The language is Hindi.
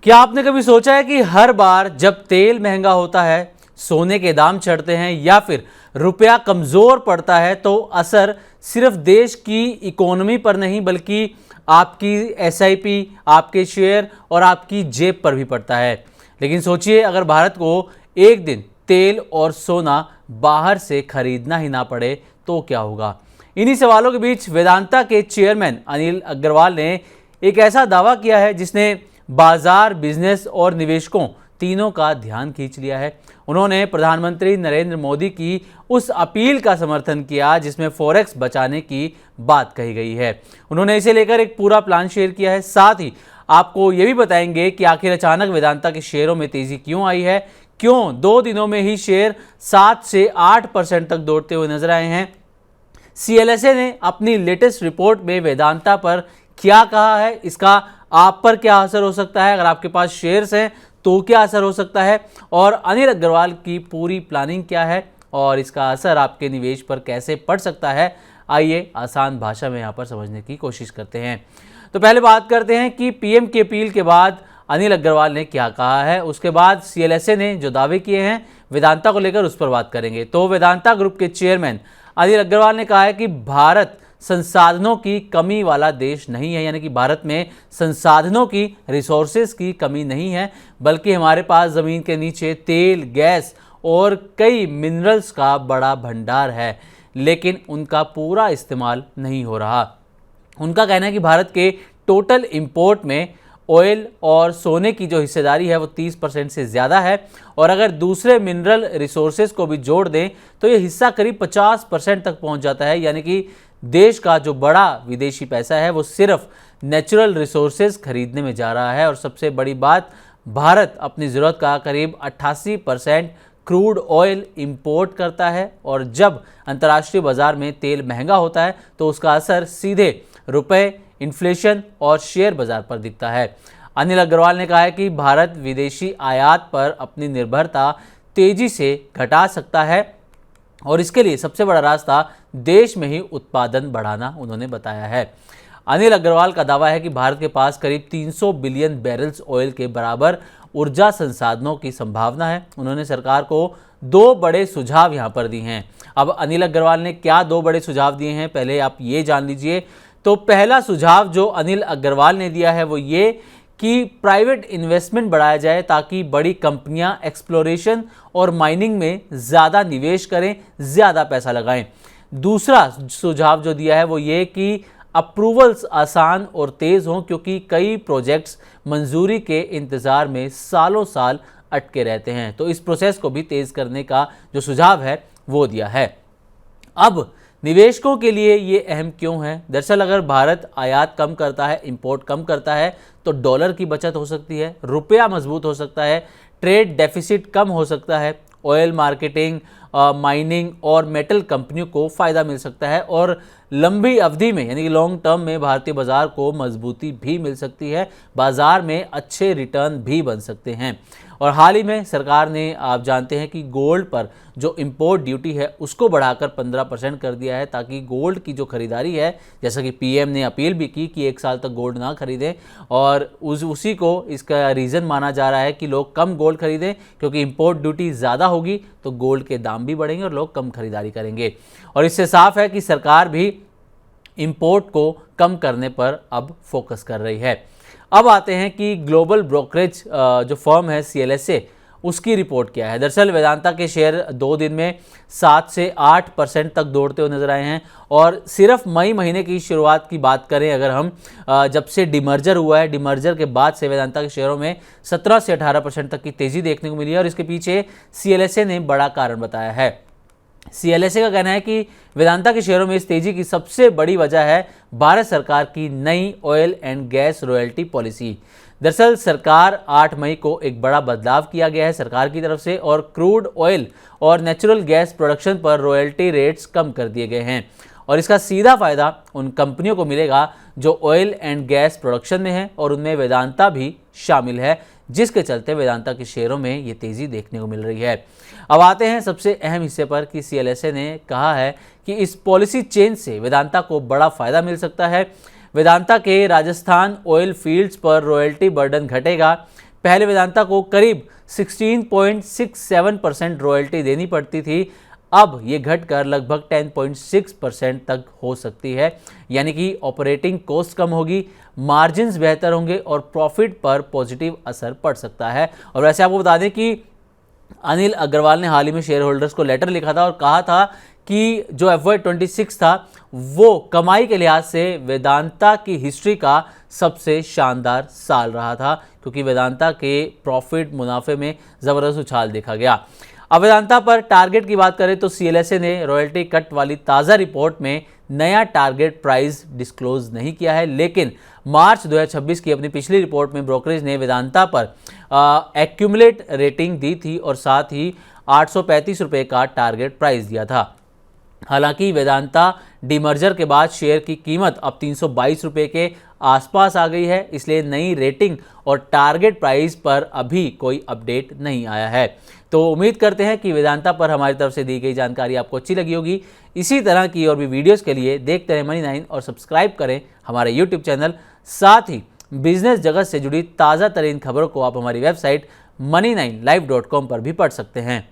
क्या आपने कभी सोचा है कि हर बार जब तेल महंगा होता है, सोने के दाम चढ़ते हैं या फिर रुपया कमजोर पड़ता है तो असर सिर्फ देश की इकोनॉमी पर नहीं बल्कि आपकी एसआईपी, आपके शेयर और आपकी जेब पर भी पड़ता है। लेकिन सोचिए, अगर भारत को एक दिन तेल और सोना बाहर से खरीदना ही ना पड़े तो क्या होगा। इन्हीं सवालों के बीच वेदांता के चेयरमैन अनिल अग्रवाल ने एक ऐसा दावा किया है जिसने बाजार, बिजनेस और निवेशकों तीनों का ध्यान खींच लिया है। उन्होंने प्रधानमंत्री नरेंद्र मोदी की उस अपील का समर्थन किया जिसमें फॉरेक्स बचाने की बात कही गई है। उन्होंने इसे लेकर एक पूरा प्लान शेयर किया है। साथ ही आपको ये भी बताएंगे कि आखिर अचानक वेदांता के शेयरों में तेजी क्यों आई है, क्यों 2 दिनों में ही शेयर 7 से 8% तक दौड़ते हुए नजर आए हैं। सीएलएसए ने अपनी लेटेस्ट रिपोर्ट में वेदांता पर क्या कहा है, इसका आप पर क्या असर हो सकता है, अगर आपके पास शेयर्स हैं तो क्या असर हो सकता है, और अनिल अग्रवाल की पूरी प्लानिंग क्या है और इसका असर आपके निवेश पर कैसे पड़ सकता है। आइए आसान भाषा में यहाँ पर समझने की कोशिश करते हैं। तो पहले बात करते हैं कि पीएम की अपील के बाद अनिल अग्रवाल ने क्या कहा है, उसके बाद सीएलएसए ने जो दावे किए हैं वेदांता को लेकर उस पर बात करेंगे। तो वेदांता ग्रुप के चेयरमैन अनिल अग्रवाल ने कहा है कि भारत संसाधनों की कमी वाला देश नहीं है, यानी कि भारत में संसाधनों की, रिसोर्सेज की कमी नहीं है, बल्कि हमारे पास ज़मीन के नीचे तेल, गैस और कई मिनरल्स का बड़ा भंडार है, लेकिन उनका पूरा इस्तेमाल नहीं हो रहा। उनका कहना है कि भारत के टोटल इंपोर्ट में ऑयल और सोने की जो हिस्सेदारी है वो 30% से ज़्यादा है, और अगर दूसरे मिनरल रिसोर्सेज को भी जोड़ दें तो ये हिस्सा करीब 50% तक पहुंच जाता है। यानी कि देश का जो बड़ा विदेशी पैसा है वो सिर्फ नेचुरल रिसोर्सेज खरीदने में जा रहा है। और सबसे बड़ी बात, भारत अपनी ज़रूरत का करीब 88% क्रूड ऑयल इंपोर्ट करता है, और जब अंतर्राष्ट्रीय बाजार में तेल महंगा होता है तो उसका असर सीधे रुपए, इन्फ्लेशन और शेयर बाजार पर दिखता है। अनिल अग्रवाल ने कहा है कि भारत विदेशी आयात पर अपनी निर्भरता तेजी से घटा सकता है, और इसके लिए सबसे बड़ा रास्ता देश में ही उत्पादन बढ़ाना उन्होंने बताया है। अनिल अग्रवाल का दावा है कि भारत के पास करीब 300 बिलियन बैरल्स ऑयल के बराबर ऊर्जा संसाधनों की संभावना है। उन्होंने सरकार को 2 बड़े सुझाव यहाँ पर दिए हैं। अब अनिल अग्रवाल ने क्या 2 बड़े सुझाव दिए हैं, पहले आप ये जान लीजिए। तो पहला सुझाव जो अनिल अग्रवाल ने दिया है वो ये कि प्राइवेट इन्वेस्टमेंट बढ़ाया जाए ताकि बड़ी कंपनियां एक्सप्लोरेशन और माइनिंग में ज़्यादा निवेश करें, ज़्यादा पैसा लगाएं। दूसरा सुझाव जो दिया है वो ये कि अप्रूवल्स आसान और तेज़ हों, क्योंकि कई प्रोजेक्ट्स मंजूरी के इंतज़ार में सालों साल अटके रहते हैं। तो इस प्रोसेस को भी तेज़ करने का जो सुझाव है वो दिया है। अब निवेशकों के लिए ये अहम क्यों है? दरअसल अगर भारत आयात कम करता है, इंपोर्ट कम करता है, तो डॉलर की बचत हो सकती है, रुपया मजबूत हो सकता है, ट्रेड डेफिसिट कम हो सकता है, ऑयल मार्केटिंग, माइनिंग और मेटल कंपनियों को फ़ायदा मिल सकता है, और लंबी अवधि में यानी कि लॉन्ग टर्म में भारतीय बाजार को मजबूती भी मिल सकती है, बाजार में अच्छे रिटर्न भी बन सकते हैं। और हाल ही में सरकार ने, आप जानते हैं कि गोल्ड पर जो इंपोर्ट ड्यूटी है उसको बढ़ाकर 15% कर दिया है, ताकि गोल्ड की जो खरीदारी है, जैसा कि पीएम ने अपील भी की कि 1 साल तक गोल्ड ना खरीदें, और उसी को इसका रीज़न माना जा रहा है कि लोग कम गोल्ड खरीदें, क्योंकि इंपोर्ट ड्यूटी ज़्यादा होगी तो गोल्ड के दाम भी बढ़ेंगे और लोग कम खरीदारी करेंगे। और इससे साफ है कि सरकार भी इंपोर्ट को कम करने पर अब फोकस कर रही है। अब आते हैं कि ग्लोबल ब्रोकरेज जो फर्म है सीएलएसए, उसकी रिपोर्ट क्या है। दरअसल वेदांता के शेयर 2 दिन में 7 से 8% तक दौड़ते हुए नजर आए हैं, और सिर्फ मई महीने की शुरुआत की बात करें अगर हम, जब से डिमर्जर हुआ है, डिमर्जर के बाद से वेदांता के शेयरों में 17 से 18% तक की तेज़ी देखने को मिली है, और इसके पीछे सीएलएसए ने बड़ा कारण बताया है। सीएलएसए का कहना है कि वेदांता के शेयरों में इस तेजी की सबसे बड़ी वजह है भारत सरकार की नई oil and gas royalty policy. दरअसल सरकार 8 मई को एक बड़ा बदलाव किया गया है सरकार की तरफ से, और क्रूड ऑयल और नेचुरल गैस प्रोडक्शन पर रॉयल्टी रेट्स कम कर दिए गए हैं, और इसका सीधा फायदा उन कंपनियों को मिलेगा जो ऑयल एंड गैस प्रोडक्शन में है, और उनमें वेदांता भी शामिल है, जिसके चलते वेदांता के शेयरों में ये तेज़ी देखने को मिल रही है। अब आते हैं सबसे अहम हिस्से पर कि सीएलएसए ने कहा है कि इस पॉलिसी चेंज से वेदांता को बड़ा फायदा मिल सकता है। वेदांता के राजस्थान ऑयल फील्ड्स पर रॉयल्टी बर्डन घटेगा, पहले वेदांता को करीब 16.67% रॉयल्टी देनी पड़ती थी, अब ये घटकर लगभग 10.6% तक हो सकती है। यानी कि ऑपरेटिंग कॉस्ट कम होगी, मार्जिन्स बेहतर होंगे और प्रॉफिट पर पॉजिटिव असर पड़ सकता है। और वैसे आपको बता दें कि अनिल अग्रवाल ने हाल ही में शेयर होल्डर्स को लेटर लिखा था और कहा था कि जो FY26 था वो कमाई के लिहाज से वेदांता की हिस्ट्री का सबसे शानदार साल रहा था, क्योंकि वेदांता के प्रॉफिट मुनाफे में ज़बरदस्त उछाल देखा गया। अब वेदांता पर टारगेट की बात करें तो CLSA ने रॉयल्टी कट वाली ताज़ा रिपोर्ट में नया टारगेट प्राइस डिस्क्लोज नहीं किया है, लेकिन मार्च 2026 की अपनी पिछली रिपोर्ट में ब्रोकरेज ने वेदांता पर एक्यूमुलेट रेटिंग दी थी और साथ ही 835 रुपये का टारगेट प्राइस दिया था। हालांकि वेदांता डीमर्जर के बाद शेयर की कीमत अब 322 रुपये के आसपास आ गई है, इसलिए नई रेटिंग और टारगेट प्राइस पर अभी कोई अपडेट नहीं आया है। तो उम्मीद करते हैं कि वेदांता पर हमारी तरफ से दी गई जानकारी आपको अच्छी लगी होगी। इसी तरह की और भी वीडियोस के लिए देखते रहें मनी9 और सब्सक्राइब करें हमारे यूट्यूब चैनल। साथ ही बिजनेस जगत से जुड़ी ताज़ा तरीन खबरों को आप हमारी वेबसाइट money9live.com पर भी पढ़ सकते हैं।